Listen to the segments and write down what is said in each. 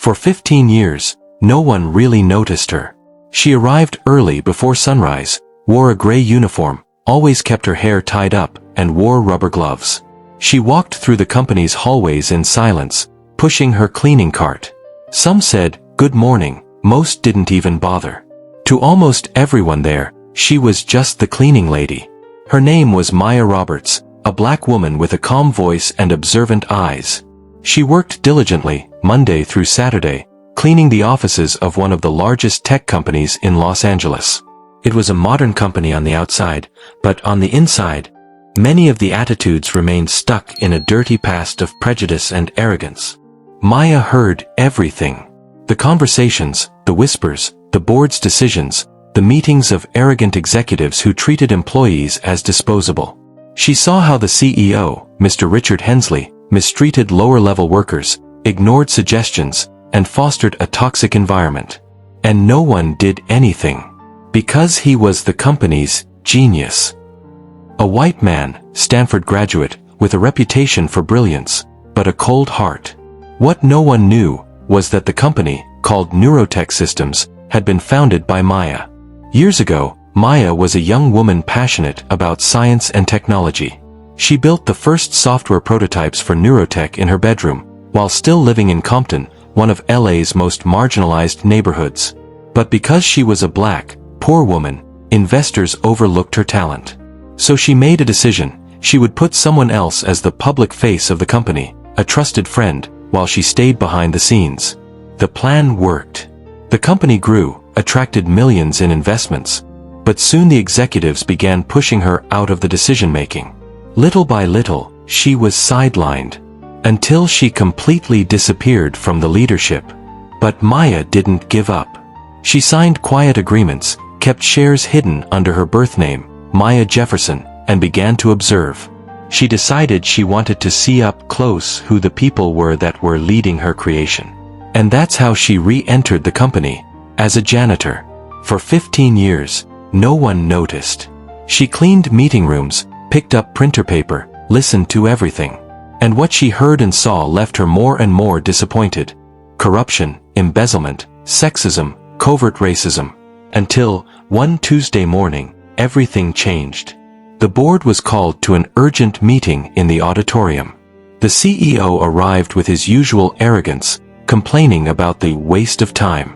For 15 years, no one really noticed her. She arrived early before sunrise, wore a gray uniform, always kept her hair tied up, and wore rubber gloves. She walked through the company's hallways in silence, pushing her cleaning cart. Some said, "Good morning," most didn't even bother. To almost everyone there, she was just the cleaning lady. Her name was Maya Roberts, a black woman with a calm voice and observant eyes. She worked diligently, Monday through Saturday, cleaning the offices of one of the largest tech companies in Los Angeles. It was a modern company on the outside, but on the inside, many of the attitudes remained stuck in a dirty past of prejudice and arrogance. Maya heard everything. The conversations, the whispers, the board's decisions, the meetings of arrogant executives who treated employees as disposable. She saw how the CEO, Mr. Richard Hensley, mistreated lower-level workers, ignored suggestions, and fostered a toxic environment. And no one did anything. Because he was the company's genius. A white man, Stanford graduate, with a reputation for brilliance, but a cold heart. What no one knew was that the company, called Neurotech Systems, had been founded by Maya. Years ago, Maya was a young woman passionate about science and technology. She built the first software prototypes for neurotech in her bedroom, while still living in Compton, one of LA's most marginalized neighborhoods. But because she was a black, poor woman, investors overlooked her talent. So she made a decision: she would put someone else as the public face of the company, a trusted friend, while she stayed behind the scenes. The plan worked. The company grew, attracted millions in investments, but soon the executives began pushing her out of the decision-making. Little by little, she was sidelined, until she completely disappeared from the leadership. But Maya didn't give up. She signed quiet agreements, kept shares hidden under her birth name, Maya Jefferson, and began to observe. She decided she wanted to see up close who the people were that were leading her creation. And that's how she re-entered the company, as a janitor. For 15 years, no one noticed. She cleaned meeting rooms, picked up printer paper, listened to everything. And what she heard and saw left her more and more disappointed. Corruption, embezzlement, sexism, covert racism. Until, one Tuesday morning, everything changed. The board was called to an urgent meeting in the auditorium. The CEO arrived with his usual arrogance, complaining about the waste of time.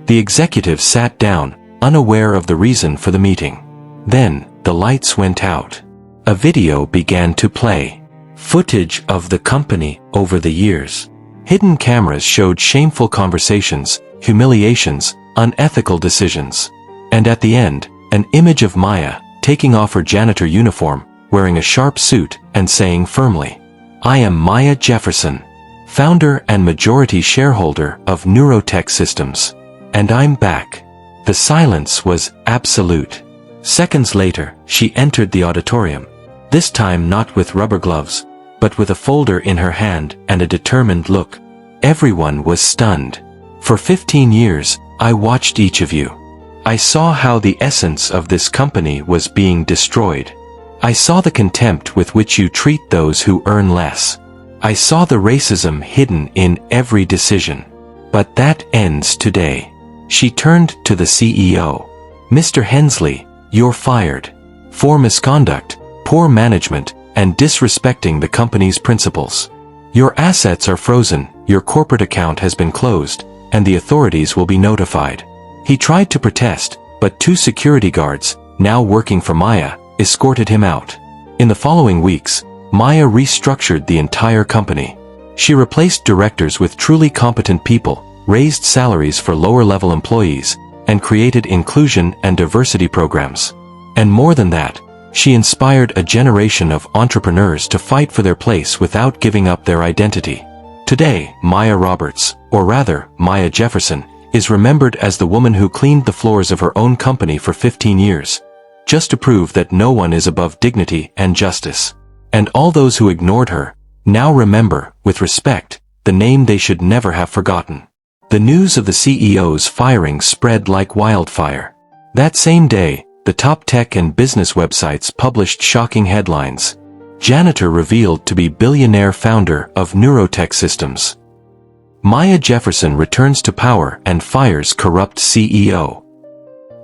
The executives sat down, unaware of the reason for the meeting. Then, the lights went out. A video began to play. Footage of the company over the years. Hidden cameras showed shameful conversations, humiliations, unethical decisions. And at the end, an image of Maya, taking off her janitor uniform, wearing a sharp suit, and saying firmly, "I am Maya Jefferson, founder and majority shareholder of Neurotech Systems. And I'm back." The silence was absolute. Seconds later, she entered the auditorium. This time not with rubber gloves, but with a folder in her hand and a determined look. Everyone was stunned. For 15 years, I watched each of you. I saw how the essence of this company was being destroyed. I saw the contempt with which you treat those who earn less. I saw the racism hidden in every decision. But that ends today. She turned to the CEO. "Mr. Hensley, you're fired. For misconduct, poor management, and disrespecting the company's principles. Your assets are frozen, your corporate account has been closed, and the authorities will be notified." He tried to protest, but 2 security guards, now working for Maya, escorted him out. In the following weeks, Maya restructured the entire company. She replaced directors with truly competent people, raised salaries for lower-level employees, and created inclusion and diversity programs. And more than that, she inspired a generation of entrepreneurs to fight for their place without giving up their identity. Today, Maya Roberts, or rather, Maya Jefferson, is remembered as the woman who cleaned the floors of her own company for 15 years, just to prove that no one is above dignity and justice. And all those who ignored her, now remember, with respect, the name they should never have forgotten. The news of the CEO's firing spread like wildfire. That same day, the top tech and business websites published shocking headlines. Janitor revealed to be billionaire founder of Neurotech Systems. Maya Jefferson returns to power and fires corrupt CEO.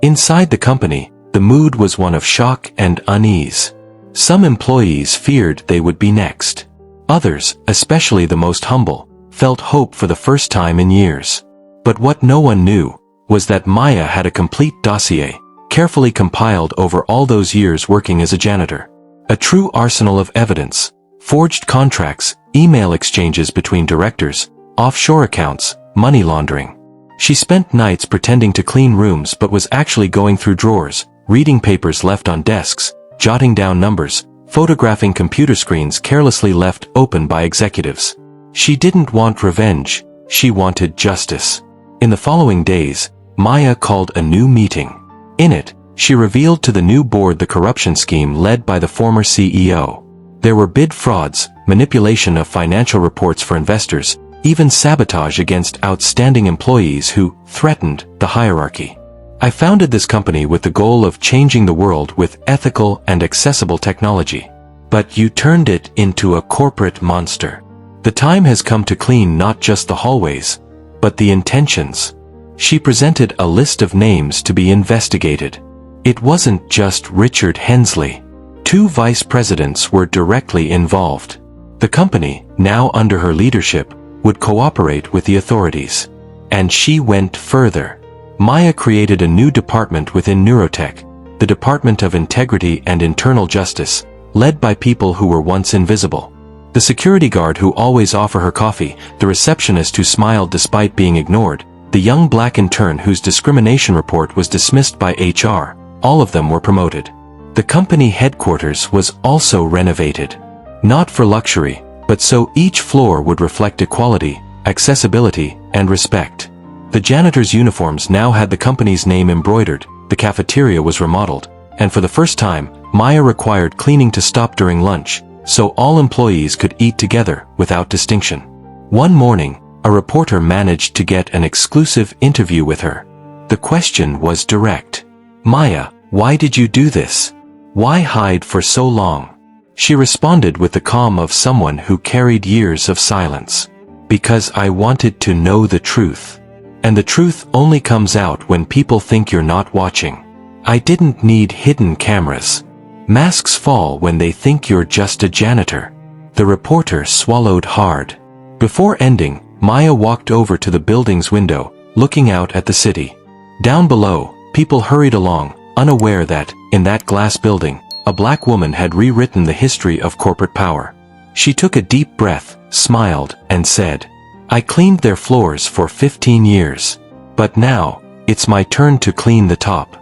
Inside the company, the mood was one of shock and unease. Some employees feared they would be next. Others, especially the most humble, felt hope for the first time in years. But what no one knew was that Maya had a complete dossier, carefully compiled over all those years working as a janitor. A true arsenal of evidence: forged contracts, email exchanges between directors, offshore accounts, money laundering. She spent nights pretending to clean rooms but was actually going through drawers, reading papers left on desks, jotting down numbers, photographing computer screens carelessly left open by executives. She didn't want revenge, she wanted justice. In the following days, Maya called a new meeting. In it, she revealed to the new board the corruption scheme led by the former CEO. There were bid frauds, manipulation of financial reports for investors, even sabotage against outstanding employees who threatened the hierarchy. I founded this company with the goal of changing the world with ethical and accessible technology. But you turned it into a corporate monster. The time has come to clean not just the hallways, but the intentions. She presented a list of names to be investigated. It wasn't just Richard Hensley. 2 vice presidents were directly involved. The company, now under her leadership, would cooperate with the authorities. And she went further. Maya created a new department within Neurotech, the Department of Integrity and Internal Justice, led by people who were once invisible. The security guard who always offered her coffee, the receptionist who smiled despite being ignored, the young black intern whose discrimination report was dismissed by HR, all of them were promoted. The company headquarters was also renovated. Not for luxury, but so each floor would reflect equality, accessibility, and respect. The janitor's uniforms now had the company's name embroidered, the cafeteria was remodeled, and for the first time, Maya required cleaning to stop during lunch, so all employees could eat together without distinction. One morning, a reporter managed to get an exclusive interview with her. The question was direct. "Maya, why did you do this? Why hide for so long?" She responded with the calm of someone who carried years of silence. "Because I wanted to know the truth. And the truth only comes out when people think you're not watching. I didn't need hidden cameras. Masks fall when they think you're just a janitor." The reporter swallowed hard. Before ending, Maya walked over to the building's window, looking out at the city. Down below, people hurried along, unaware that, in that glass building, a black woman had rewritten the history of corporate power. She took a deep breath, smiled, and said, "I cleaned their floors for 15 years. But now, it's my turn to clean the top."